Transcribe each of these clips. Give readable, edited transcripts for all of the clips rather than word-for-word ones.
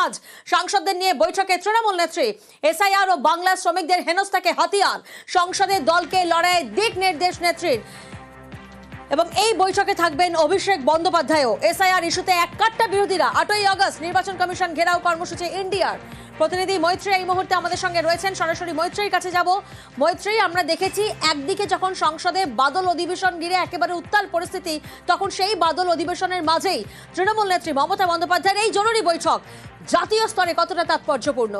আজ সাংসদদের নিয়ে বৈঠকে তৃণমূল নেত্রী। এসআইআর ও বাংলা শ্রমিকদের হেনস্থাকে হাতিয়ার, সংসদের দলকে লড়াইয়ের দিক নির্দেশ নেত্রীর। এবং এই বৈঠকে থাকবেন অভিষেক বন্দ্যোপাধ্যায়ও। এসআইআর ইস্যুতে এককাট্টা বিরোধীরা। 8ই আগস্ট নির্বাচন কমিশন ঘেরাও কর্মসূচি ইন্ডিয়ার। প্রতিনিধি মৈত্রী এই মুহূর্তে আমাদের সঙ্গে রয়েছেন, সরাসরি মৈত্রীর কাছে যাব। মৈত্রী, আমরা দেখেছি একদিকে যখন সংসদে বাদল অধিবেশন ঘিরে একেবারে উত্তাল পরিস্থিতি, তখন সেই বাদল অধিবেশনের মাঝেই তৃণমূল নেত্রী মমতা বন্দ্যোপাধ্যায়ের এই জরুরি বৈঠক জাতীয় স্তরে কতটা তাৎপর্যপূর্ণ?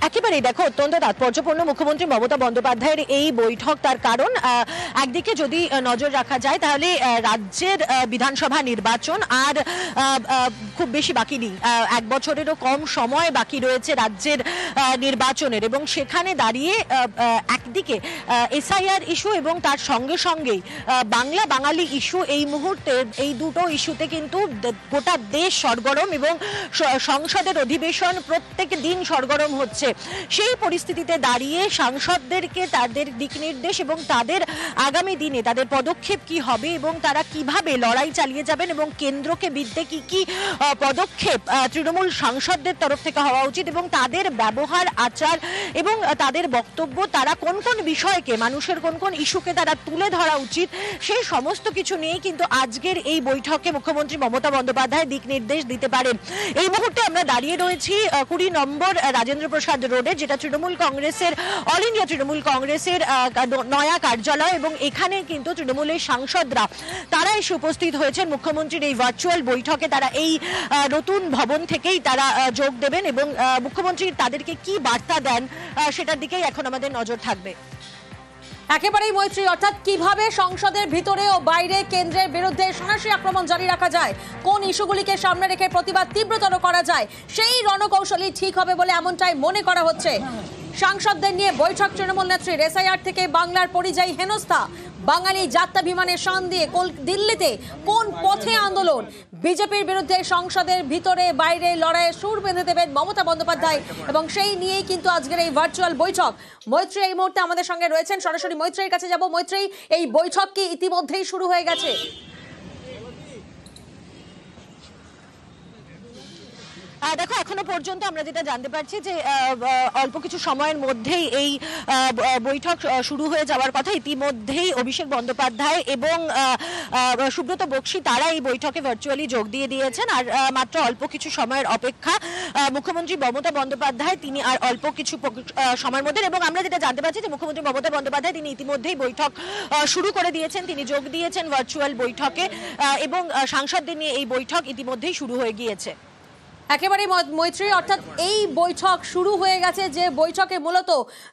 একেবারেই দেখো, অত্যন্ত তাৎপর্যপূর্ণ মুখ্যমন্ত্রী মমতা বন্দ্যোপাধ্যায়ের এই বৈঠক। তার কারণ একদিকে যদি নজর রাখা যায় তাহলে রাজ্যের বিধানসভা নির্বাচন আর খুব বেশি বাকি নেই, 1 বছরেরও কম সময় বাকি রয়েছে রাজ্যের নির্বাচনের। এবং সেখানে দাঁড়িয়ে একদিকে এসআইআর ইস্যু এবং তার সঙ্গে সঙ্গেই বাংলা বাঙালি ইস্যু, এই মুহূর্তে এই দুটো ইস্যুতে কিন্তু গোটা দেশ সরগরম এবং সংসদের অধিবেশন প্রত্যেক দিন সরগরম হচ্ছে। সেই পরিস্থিতিতে দাঁড়িয়ে সাংসদদেরকে তাদের দিক নির্দেশ এবং তাদের আগামী দিনে তাদের পদক্ষেপ কি হবে এবং তারা কিভাবে লড়াই চালিয়ে যাবেন এবং কেন্দ্রকে বিরুদ্ধে কি কি পদক্ষেপ তৃণমূল সাংসদদের তরফ থেকে হওয়া উচিত এবং তাদের ব্যবহার আচার এবং তাদের বক্তব্য, তারা কোন কোন বিষয়কে, মানুষের কোন কোন ইস্যুকে তারা তুলে ধরা উচিত, সেই সমস্ত কিছু নিয়েই কিন্তু আজকের এই বৈঠকে মুখ্যমন্ত্রী মমতা বন্দ্যোপাধ্যায় দিক নির্দেশ দিতে পারেন। এই মুহূর্তে আমরা দাঁড়িয়ে রয়েছি 20 নম্বর রাজেন্দ্র প্রসাদ রোডে, যেটা তৃণমূল কংগ্রেসের, অল ইন্ডিয়া তৃণমূল কংগ্রেসের নয়া কার্যালয়। এবং এখানে কিন্তু তৃণমূলের সাংসদরা তারা এসে উপস্থিত হয়েছেন মুখ্যমন্ত্রীর এই ভার্চুয়াল বৈঠকে। তারা এই নতুন ভবন থেকেই তারা যোগ দেবেন এবং মুখ্যমন্ত্রী তাদেরকে কি বার্তা দেন সেটার দিকেই এখন আমাদের নজর থাকবে। একেবারেই মৈত্রী, অর্থাৎ কিভাবে সংসদের ভিতরে ও বাইরে কেন্দ্রের বিরুদ্ধে সন্ত্রাসী আক্রমণ জারি রাখা যায়, কোন ইস্যুগুলিকে সামনে রেখে প্রতিবাদ তীব্রতর করা যায়, সেই রণকৌশলই ঠিক হবে বলে এমনটাই মনে করা হচ্ছে। সাংসদদের নিয়ে বৈঠক তৃণমূল নেত্রীর। এসআইআর থেকে বাংলার পরিযায়ী হেনস্থা, বাঙালি যাত্রাভিমানের শান দিয়ে দিল্লিতে কোন পথে আন্দোলন, বিজেপির বিরুদ্ধে সংসদের ভিতরে বাইরে লড়াইয়ে সুর বেঁধে দেবেন মমতা বন্দ্যোপাধ্যায়, এবং সেই নিয়েই কিন্তু আজকের এই ভার্চুয়াল বৈঠক। মৈত্রী এই মুহূর্তে আমাদের সঙ্গে রয়েছেন, সরাসরি মৈত্রীর কাছে যাব। মৈত্রী, এই বৈঠক কি ইতিমধ্যেই শুরু হয়ে গেছে? দেখো, এখনো পর্যন্ত আমরা যেটা জানতে পারছি যে অল্প কিছু সময়ের মধ্যেই এই বৈঠক শুরু হয়ে যাওয়ার কথা। ইতিমধ্যেই অভিষেক বন্দ্যোপাধ্যায় এবং সুব্রত বক্সী তারা এই বৈঠকে ভার্চুয়ালি যোগ দিয়ে দিয়েছেন। আর মাত্র অল্প কিছু সময়ের অপেক্ষা মুখ্যমন্ত্রী মমতা বন্দ্যোপাধ্যায়, তিনি আর অল্প কিছু সময়ের মধ্যে, এবং আমরা যেটা জানতে পারছি যে মুখ্যমন্ত্রী মমতা বন্দ্যোপাধ্যায় তিনি ইতিমধ্যেই বৈঠক শুরু করে দিয়েছেন, তিনি যোগ দিয়েছেন ভার্চুয়াল বৈঠকে এবং সাংসদদের নিয়ে এই বৈঠক ইতিমধ্যেই শুরু হয়ে গিয়েছে। একেবারে মৈত্রী, অর্থাৎ এই বৈঠক শুরু হয়ে গেছে, যে বৈঠকে মূলত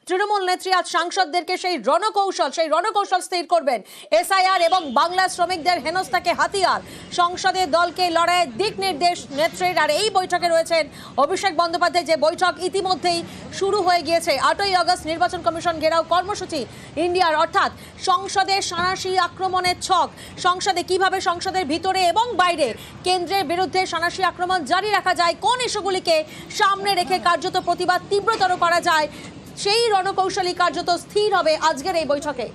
তৃণমূল নেত্রী আজ সাংসদদেরকে সেই রণকৌশল স্থির করবেন। এসআইআর এবং বাংলা শ্রমিকদের হেনস্থাকে হাতিয়ার, সংসদের দলকে লড়াইয়ের দিক নির্দেশ নেত্রীর। আর এই বৈঠকে রয়েছেন অভিষেক বন্দ্যোপাধ্যায়, যে বৈঠক ইতিমধ্যেই শুরু হয়ে গিয়েছে। 8ই আগস্ট নির্বাচন কমিশন ঘেরাও কর্মসূচি ইন্ডিয়ার, অর্থাৎ সংসদে সন্ত্রাসী আক্রমণের ছক, সংসদে কিভাবে সংসদের ভিতরে এবং বাইরে কেন্দ্রের বিরুদ্ধে সন্ত্রাসী আক্রমণ জারি রাখা যায়, কোন ইস্যুগুলিকে সামনে রেখে কার্যত প্রতিবাদ তীব্রতর করা যায়, সেই রণকৌশলী কার্যত স্থির হবে আজকের এই বৈঠকে।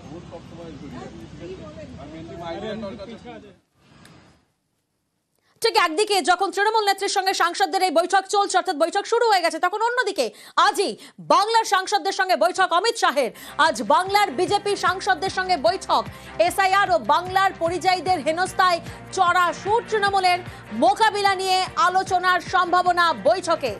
ঠিক একদিকে যখন তৃণমূল নেত্রীর সঙ্গে সাংসদদের এই বৈঠক চলছে, অর্থাৎ বৈঠক শুরু হয়ে গেছে, তখন অন্যদিকে আজই বাংলার সাংসদদের সঙ্গে বৈঠক অমিত শাহের। আজ বাংলার বিজেপি সাংসদদের সঙ্গে বৈঠক। এসআইআর ও বাংলার পরিযায়ীদের হেনস্থায় চড়া সুর তৃণমূলের, মোকাবিলা নিয়ে আলোচনার সম্ভাবনা বৈঠকে।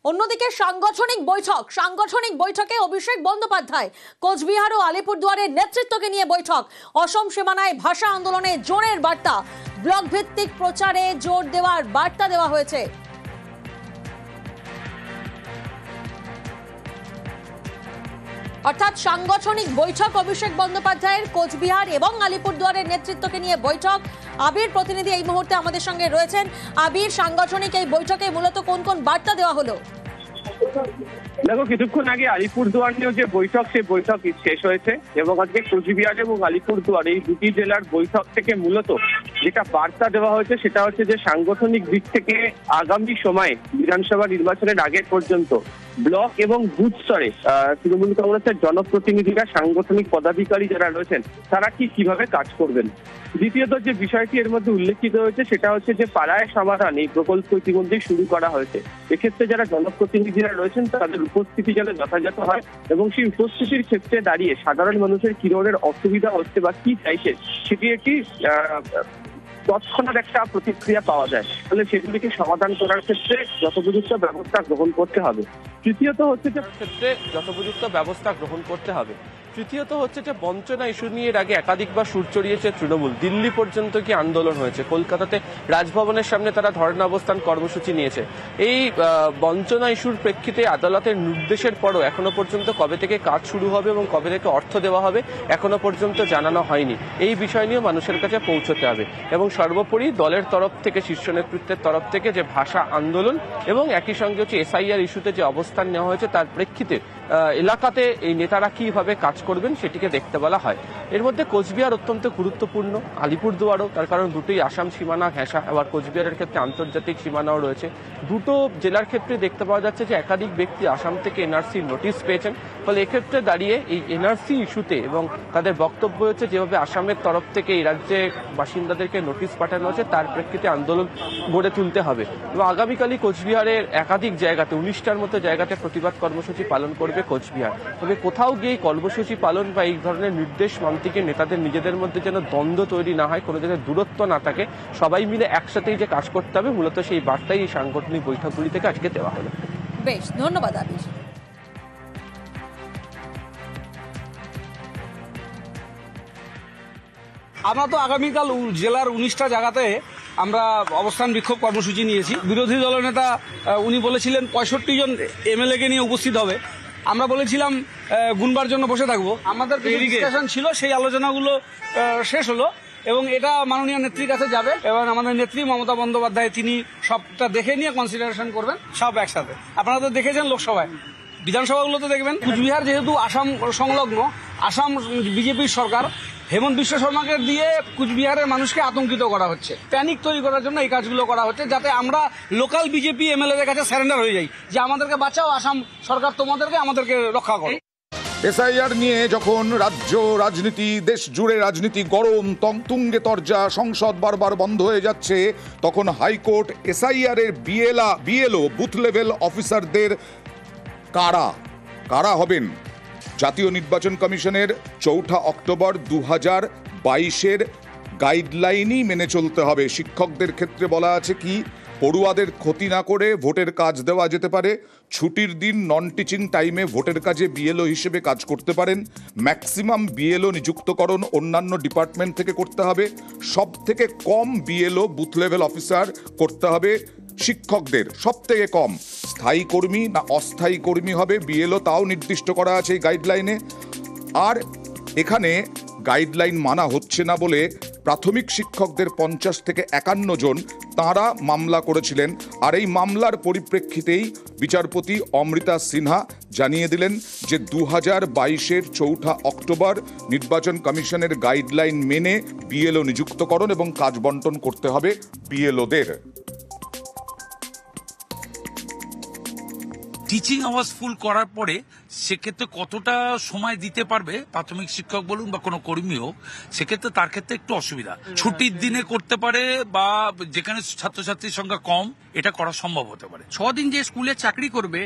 অন্যদিকে সাংগঠনিক বৈঠকে অভিষেক বন্দ্যোপাধ্যায়, কোচবিহার ও আলিপুরদুয়ারের নেতৃত্বকে নিয়ে বৈঠক। অসম সীমানায় ভাষা আন্দোলনে জোরের বার্তা, ব্লক ভিত্তিক প্রচারে জোর দেওয়ার বার্তা দেওয়া হয়েছে। অর্থাৎ সাংগঠনিক বৈঠক অভিষেক বন্দ্যোপাধ্যায়ের, কোচবিহার এবং আলিপুরদুয়ারের নেতৃত্বকে নিয়ে বৈঠক। আবির প্রতিনিধি এই মুহূর্তে আমাদের সঙ্গে রয়েছেন। আবির, সাংগঠনিক এই বৈঠকে মূলত কোন কোন বার্তা দেওয়া হলো? দেখো, কিছুক্ষণ আগে আলিপুরদুয়ার নিয়েও যে বৈঠক, সেই বৈঠক শেষ হয়েছে এবং আজকে কোচবিহার এবং আলিপুরদুয়ার এই দুটি জেলার বৈঠক থেকে মূলত যেটা বার্তা দেওয়া হয়েছে সেটা হচ্ছে যে সাংগঠনিক দিক থেকে আগামী সময়ে বিধানসভা নির্বাচনের আগে পর্যন্ত ব্লক এবং বুথ স্তরে তৃণমূল কংগ্রেসের জনপ্রতিনিধিরা, সাংগঠনিক পদাধিকারী যারা রয়েছেন তারা কিভাবে কাজ করবেন। দ্বিতীয়ত যে বিষয়টি এর মধ্যে উল্লেখিত হয়েছে সেটা হচ্ছে যে পাড়ায় সমাধান এই প্রকল্প ইতিমধ্যেই শুরু করা হয়েছে। এক্ষেত্রে যারা জনপ্রতিনিধিরা রয়েছেন তাদের উপস্থিতি যেন যথাযথ হয় এবং সেই উপস্থিতির ক্ষেত্রে দাঁড়িয়ে সাধারণ মানুষের কি ধরনের অসুবিধা হচ্ছে বা কি চাইছে সেটি একটি তৎক্ষণাৎ একটা প্রতিক্রিয়া পাওয়া যায়, তাহলে সেগুলিকে সমাধান করার ক্ষেত্রে যথোপযুক্ত ব্যবস্থা গ্রহণ করতে হবে। তৃতীয়ত হচ্ছে যে বঞ্চনা ইস্যু নিয়ে এর আগে একাধিকবার সুর চড়িয়েছে তৃণমূল। দিল্লি পর্যন্ত কি আন্দোলন হয়েছে, কলকাতাতে রাজভবনের সামনে তারা ধর্ণা অবস্থান কর্মসূচি নিয়েছে। এই বঞ্চনা ইস্যুর প্রেক্ষিতে আদালতের নির্দেশের পরও এখনো পর্যন্ত কবে থেকে কাজ শুরু হবে এবং কবে থেকে অর্থ দেওয়া হবে এখনো পর্যন্ত জানানো হয়নি। এই বিষয় নিয়েও মানুষের কাছে পৌঁছতে হবে এবং সর্বোপরি দলের তরফ থেকে, শীর্ষ নেতৃত্বের তরফ থেকে যে ভাষা আন্দোলন এবং একই সঙ্গে হচ্ছে এসআইআর ইস্যুতে যে অবস্থান নেওয়া হয়েছে তার প্রেক্ষিতে এলাকাতে এই নেতারা কিভাবে কাজ করবেন সেটিকে দেখতে বলা হয়। এর মধ্যে কোচবিহার অত্যন্ত গুরুত্বপূর্ণ, আলিপুরদুয়ারও, তার কারণ দুটোই আসাম সীমানা ঘেঁষা, আবার কোচবিহারের ক্ষেত্রে আন্তর্জাতিক সীমানাও রয়েছে। দুটো জেলার ক্ষেত্রে দেখতে পাওয়া যাচ্ছে যে একাধিক ব্যক্তি আসাম থেকে এনআরসি নোটিশ পেয়েছেন। ফলে এক্ষেত্রে দাঁড়িয়ে এই এনআরসি ইস্যুতে এবং তাদের বক্তব্য হচ্ছে যেভাবে আসামের তরফ থেকে এই রাজ্যে বাসিন্দাদেরকে নোটিশ পাঠানো হচ্ছে তার প্রেক্ষিতে আন্দোলন গড়ে তুলতে হবে এবং আগামীকালই কোচবিহারের একাধিক জায়গাতে 19টার মতো জায়গাতে প্রতিবাদ কর্মসূচি পালন করবে কোচবিহার। তবে কোথাও গিয়ে কর্মসূচি পালন বা এই ধরনের নির্দেশ মানতে গিয়ে নেতাদের নিজেদের মধ্যে যেন দ্বন্দ্ব তৈরি না হয়, কোনো জায়গায় দূরত্ব না থাকে, সবাই মিলে একসাথেই যে কাজ করতে হবে, মূলত সেই বার্তাই এই সাংগঠনিক বৈঠকগুলি থেকে আজকে দেওয়া হলো। বেশ, ধন্যবাদ আবির। আমরা তো আগামীকাল জেলার 19টা জায়গাতে আমরা অবস্থান বিক্ষোভ কর্মসূচি নিয়েছি। বিরোধী দলনেতা উনি বলেছিলেন 65 জন এমএলএ-কে নিয়ে উপস্থিত হবে। আমরা বলেছিলাম গুনবার জন্য বসে থাকবো। আমাদের ডিসকাশন ছিল, সেই আলোচনাগুলো শেষ হলো এবং এটা মাননীয় নেত্রীর কাছে যাবে এবং আমাদের নেত্রী মমতা বন্দ্যোপাধ্যায় তিনি সবটা দেখে নিয়ে কনসিডারেশন করবেন সব একসাথে। আপনারা তো দেখেছেন লোকসভায়, বিধানসভাগুলোতে দেখবেন। কুচবিহার যেহেতু আসাম সংলগ্ন, আসাম বিজেপির সরকার, হেমন্ত বিশ্ব শর্মাকে দিয়ে কুচবিহারের মানুষকে আতঙ্কিত করা হচ্ছে, প্যানিক তৈরি করার জন্য এই কাজগুলো করা হচ্ছে, যাতে আমরা লোকাল বিজেপি এমএলএদের কাছে সারেন্ডার হয়ে যাই যে আমাদেরকে বাঁচাও, আসাম সরকার আমাদেরকে রক্ষা করো। এসআইআর নিয়ে যখন রাজ্য রাজনীতি, দেশ জুড়ে রাজনীতি গরম, তুঙ্গে তরজা, সংসদ বারবার বন্ধ হয়ে যাচ্ছে, তখন হাইকোর্ট এসআইআর এর বিএলও বুথ লেভেল অফিসারদের কারা হবেন জাতীয় নির্বাচন কমিশনের 4 অক্টোবর 2022-এর গাইডলাইনই মেনে চলতে হবে। শিক্ষকদের ক্ষেত্রে বলা আছে কি, পড়ুয়াদের ক্ষতি না করে ভোটের কাজ দেওয়া যেতে পারে, ছুটির দিন নন টিচিং টাইমে ভোটের কাজে বিএলও হিসেবে কাজ করতে পারেন, ম্যাক্সিমাম বিএলও নিযুক্তকরণ অন্যান্য ডিপার্টমেন্ট থেকে করতে হবে, সব থেকে কম বিএলও বুথ লেভেল অফিসার করতে হবে শিক্ষকদের, সব থেকে কম। স্থায়ী কর্মী না অস্থায়ী কর্মী হবে বিএলও তাও নির্দিষ্ট করা আছে এই গাইডলাইনে। আর এখানে গাইডলাইন মানা হচ্ছে না বলে প্রাথমিক শিক্ষকদের 50 থেকে 51 জন তাঁরা মামলা করেছিলেন। আর এই মামলার পরিপ্রেক্ষিতেই বিচারপতি অমৃতা সিনহা জানিয়ে দিলেন যে 2022-এর 4 অক্টোবর নির্বাচন কমিশনের গাইডলাইন মেনে বিএলও নিযুক্তকরণ এবং কাজ বন্টন করতে হবে বিএলওদের। টিচিং আওয়ার্স ফুল করার পরে সেক্ষেত্রে কতটা সময় দিতে পারবে প্রাথমিক শিক্ষক বলুন বা কোনো কর্মী হোক, সেক্ষেত্রে তার ক্ষেত্রে একটু অসুবিধা। ছুটির দিনে করতে পারে বা যেখানে ছাত্রছাত্রীর সংখ্যা কম, এটা করা সম্ভব হতে পারে। 6 দিন যে স্কুলে চাকরি করবে,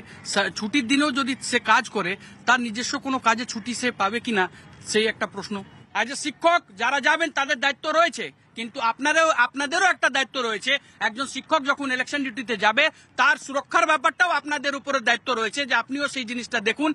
ছুটির দিনেও যদি সে কাজ করে, তার নিজস্ব কোনো কাজে ছুটি সে পাবে কিনা, সেই একটা প্রশ্ন। অ্যাজ এ শিক্ষক যারা যাবেন তাদের দায়িত্ব রয়েছে, কিন্তু আপনাদেরও একটা দায়িত্ব রয়েছে। একজন শিক্ষক যখন ইলেকশন ডিউটিতে যাবে, তার সুরক্ষার ব্যাপারটাও আপনাদের উপরে দায়িত্ব রয়েছে, যে আপনিও সেই জিনিসটা দেখুন।